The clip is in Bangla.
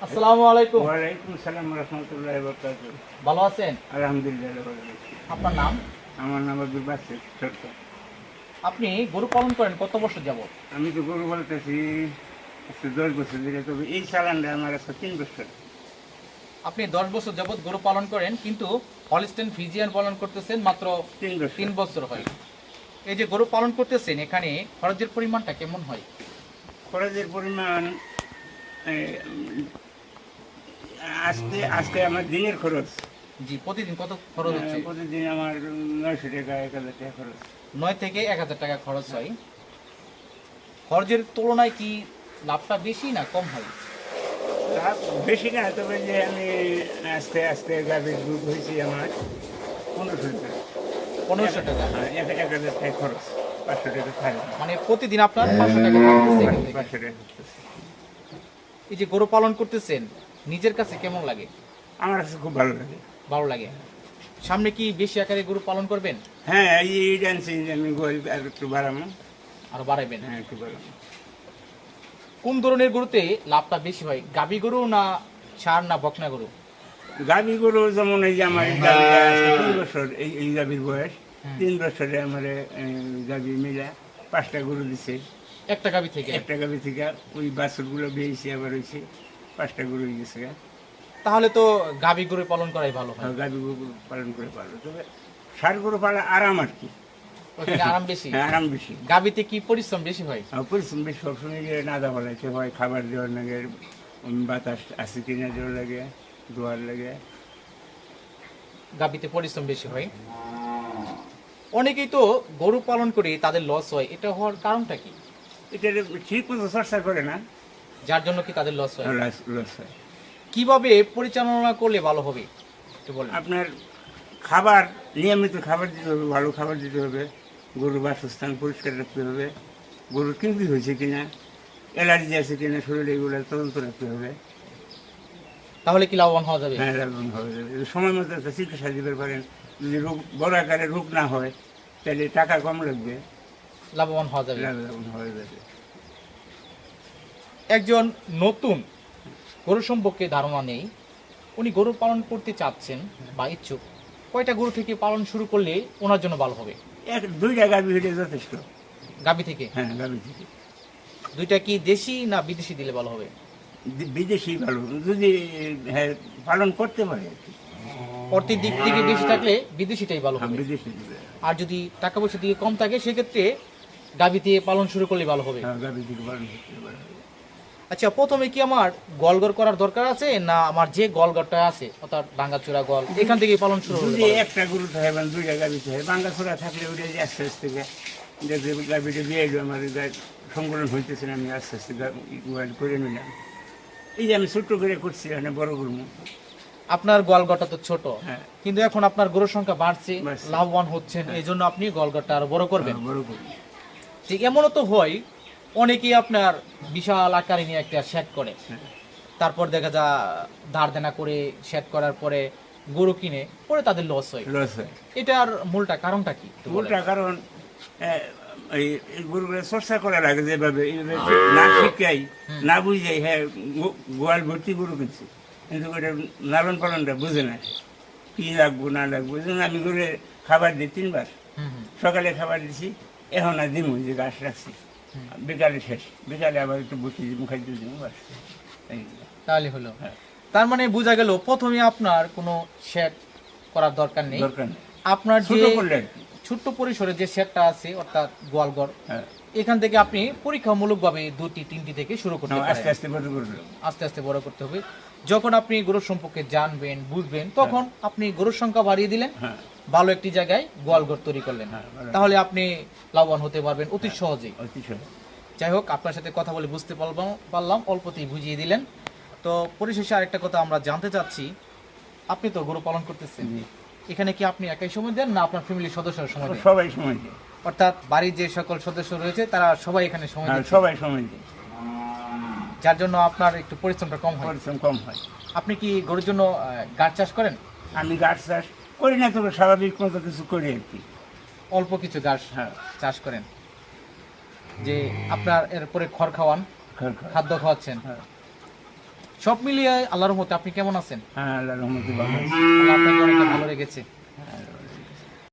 আসসালামু আলাইকুম। ওয়ালাইকুম সালাম রহমতুল্লাহ বরকাতুহ। ভালো আছেন? আলহামদুলিল্লাহ ভালো আছি। আপনার নাম? আমার নাম আব্দুল বাসিত সরকার। আপনি গরু পালন করেন কত বছর যাবত? আমি তো গরু বলতেছি 10 বছর ধরে, তবে এই চালানটা আমার আছে 3 বছর। আপনি 10 বছর যাবত গরু পালন করেন, কিন্তু হলস্টেইন ফ্রিজিয়ান পালন করতেছেন মাত্র 3 বছর। 3 বছর হয়। এই যে গরু পালন করতেছেন, এখানে খরচের পরিমাণটা কেমন হয়? খরচের পরিমাণ আজকে আজকে আমার দিনের খরচ জি, প্রতিদিন কত খরচ হচ্ছে? প্রতিদিন আমার 900 টাকা 1000 টাকা খরচ। 9 থেকে 1000 টাকা খরচ হয়। খরচের তুলনায় কি লাভটা বেশি না কম হয়? লাভ বেশি না, তবে যে আমি আস্তে আস্তে গাভীর দুধ হয়েছি আমার 1500 টাকা। 1500 টাকা। 1000 টাকা খরচ, 500 টাকা খাই। মানে প্রতিদিন আপনার 500 টাকা থাকতেছে এখান থেকে। 500 টাকা খরচ। এই যে গরু পালন করতেছেন, নিজের কাছে কেমন লাগে? আমার কাছে খুব ভালো লাগে। ভালো লাগে। সামনে কি বেশি আকারে গরু পালন করবেন? হ্যাঁ, এই জানছি যে আমি গোল আর একটু বাড়াবো। আর বাড়াবেন? হ্যাঁ, একটু বাড়াবো। কোন ধরনের গরুতে লাভটা বেশি হয়, গাভী গরু না ষাঁড় না বকনা গরু? গাভী গরু যেমন এই যে আমার এই গাভীটা আজকে 3 বছর, এই গাভীর বয়স 3 বছরে আমার গাভী মিলা 5টা গরু দিছে। একটা গাভী থেকে? একটা গাভী থেকে ওই বাছুরগুলো বেরিয়েছে, আবার হয়েছে 5টা গরু হয়ে গেছে। তাহলে তো গাভী গরু পালন করাই ভালো হয়। গাভী গরু পালন করে পারলো, তবে ষাঁড় গরু পালা আরাম আর কি। ওখানে আরাম বেশি। হ্যাঁ, আরাম বেশি। গাভীতে কি পরিশ্রম বেশি হয়? পরিশ্রম বেশি, সবসময় গিয়ে নাদা ফলাইতে হয়, খাবার দেওয়ার লাগে, বাতাস আছে কিনা দেওয়ার লাগে, দোয়ার লাগে। গাভীতে পরিশ্রম বেশি হয়। অনেকেই তো গরু পালন করে তাদের লস হয়, এটা হওয়ার কারণটা কি? এটা ঠিক মতো চর্চা করে না, যার জন্য কি তাদের লস হয়? লস হয়। কিভাবে পরিচালনা করলে ভালো হবে একটু বলেন। আপনার খাবার, নিয়মিত খাবার দিতে হবে, ভালো খাবার দিতে হবে, গরুর বাসস্থান পরিষ্কার রাখতে হবে, গরুর কিনবি হয়েছে কিনা, অ্যালার্জি আছে কিনা শরীরে, এগুলো তদন্ত রাখতে হবে। তাহলে কি লাভবান হওয়া যাবে? হ্যাঁ, লাভবান হবে। যদি সময় মতো একটা চিকিৎসা দিতে পারেন, যদি রোগ বড় আকারে রোগ না হয়, তাহলে টাকা কম লাগবে, লাভবান হওয়া যাবে। লাভবান হয়ে যাবে। একজন নতুন গরু সম্পর্কে ধারণা নেই, উনি গরু পালন করতে চাচ্ছেন বা ইচ্ছুক, কয়টা গরু থেকে পালন শুরু করলে ওনার জন্য ভালো হবে? 2টা গাভী হলে যথেষ্ট। গাভী থেকে? হ্যাঁ, গাভী থেকে। 2টা কি দেশি না বিদেশি দিলে ভালো হবে? বিদেশি ভালো, যদি হ্যাঁ পালন করতে পারে আর কি। অর্থের দিক থেকে বেশি থাকলে বিদেশিটাই ভালো হ্যাঁ, হবে। বিদেশি দিবে। আর যদি টাকা পয়সা দিকে কম থাকে, সেক্ষেত্রে গাভী দিয়ে পালন শুরু করলে ভালো হবে। হ্যাঁ, গাভী থেকে পালন করতে পারে। আচ্ছা, প্রথমে কি আমার গলগর করার দরকার আছে, না আমার যে গলগরটা আছে অর্থাৎ ডাঙ্গাচূড়া গল, এখান থেকে পালন শুরু হলে যদি ভালো হবে? একটা গরু থাকে বা 2টা গাভী থাকে, বাঙ্গা ছোড়া থাকলে ওটা যে আস্তে আস্তে গাভীটা দিয়ে এলো, আমার সংকলন হইতেছে না, আমি আস্তে আস্তে করে নিলাম। এই যে আমি ছোট্ট করে করছি, এখানে বড় গরু। আপনার গোয়ালঘরটা তো ছোট, হ্যাঁ। কিন্তু এখন আপনার গরুর সংখ্যা বাড়ছে, বাড়ছে। লাভবান হচ্ছেন, এই জন্য আপনি গোয়ালঘরটা আরো বড় করবেন। বড় গরু। ঠিক এমনও তো হয়, অনেকেই আপনার বিশাল আকারে নিয়ে একটা শেড করে, হ্যাঁ। তারপর দেখা যায় ধার দেনা করে শেড করার পরে গরু কিনে পরে তাদের লস হয়। লস হয়। এটার মূলটা কারণটা কি একটু বলেন। মূলটা কারণ এই গরুগুলো চর্চা করার আগে যেভাবে এইভাবে না শিখাই, না বুঝাই, হ্যাঁ গোয়াল ভর্তি গরু কিনছি, কিন্তু ওটা লালন পালনটা বুঝে না, কি লাগবো না লাগবো। এই জন্য আমি গরুরে খাবার দিই 3বার। হুম হুম। সকালে খাবার দিছি, এখন আর দিমু, যে ঘাস রাখছি, বিকালে শেষ, বিকালে আবার একটু বসি দিমু, খাইতে দিমু, বাস। এই। তাহলে হলো। হ্যাঁ। তার মানে বোঝা গেল প্রথমে আপনার কোনো শেড করার দরকার নেই। দরকার নেই, আপনার যে ছোট করলে আর কি। ছোট্ট পরিসরে যে শেডটা আছে অর্থাৎ গোয়ালঘর, হ্যাঁ, এখান থেকে আপনি পরীক্ষামূলকভাবে 2টি 3টি থেকে শুরু করতে আস্তে পারেন। আস্তে বড় করলো। আস্তে আস্তে বড় করতে হবে। যখন আপনি গরুর সম্পর্কে জানবেন বুঝবেন, তখন আপনি গরুর সংখ্যা বাড়িয়ে দিলেন, হ্যাঁ, ভালো একটি জায়গায় গোয়ালঘর তৈরি করলেন, হ্যাঁ, ভালো। তাহলে আপনি লাভবান হতে পারবেন অতি সহজেই। অতি সহজ। যাই হোক, আপনার সাথে কথা বলে বুঝতে পারলাম, অল্পতেই বুঝিয়ে দিলেন। তো পরিশেষে আরেকটা কথা আমরা জানতে চাচ্ছি, আপনি তো গরু পালন করতেছেন, জি। এখানে কি আপনি একাই সময় দেন না আপনার ফ্যামিলির সদস্যরা সময় দেন? সবাই সময় দেয়। অর্থাৎ বাড়ির যে সকল সদস্য রয়েছে তারা সবাই এখানে সময় হ্যাঁ, দিচ্ছে, সবাই সময় দেয়, যার জন্য আপনার একটু পরিশ্রমটা কম হয়। পরিশ্রম কম হয়। আপনি কি গরুর জন্য গাছ চাষ করেন? আমি গাছ চাষ করি না, তবে স্বাভাবিক মতো কিছু করি আর কি। অল্প কিছু গাছ হ্যাঁ, চাষ করেন, যে আপনার এরপরে খড় খাওয়ান, খড় খাওয়া। খাদ্য খাওয়াচ্ছেন। হ্যাঁ। সব মিলিয়ে আল্লাহর রহমতে আপনি কেমন আছেন? হ্যাঁ আল্লাহর রহমতে ভালো আছে। আল্লাহ আপনাকে অনেকটা ভালো রেখেছে।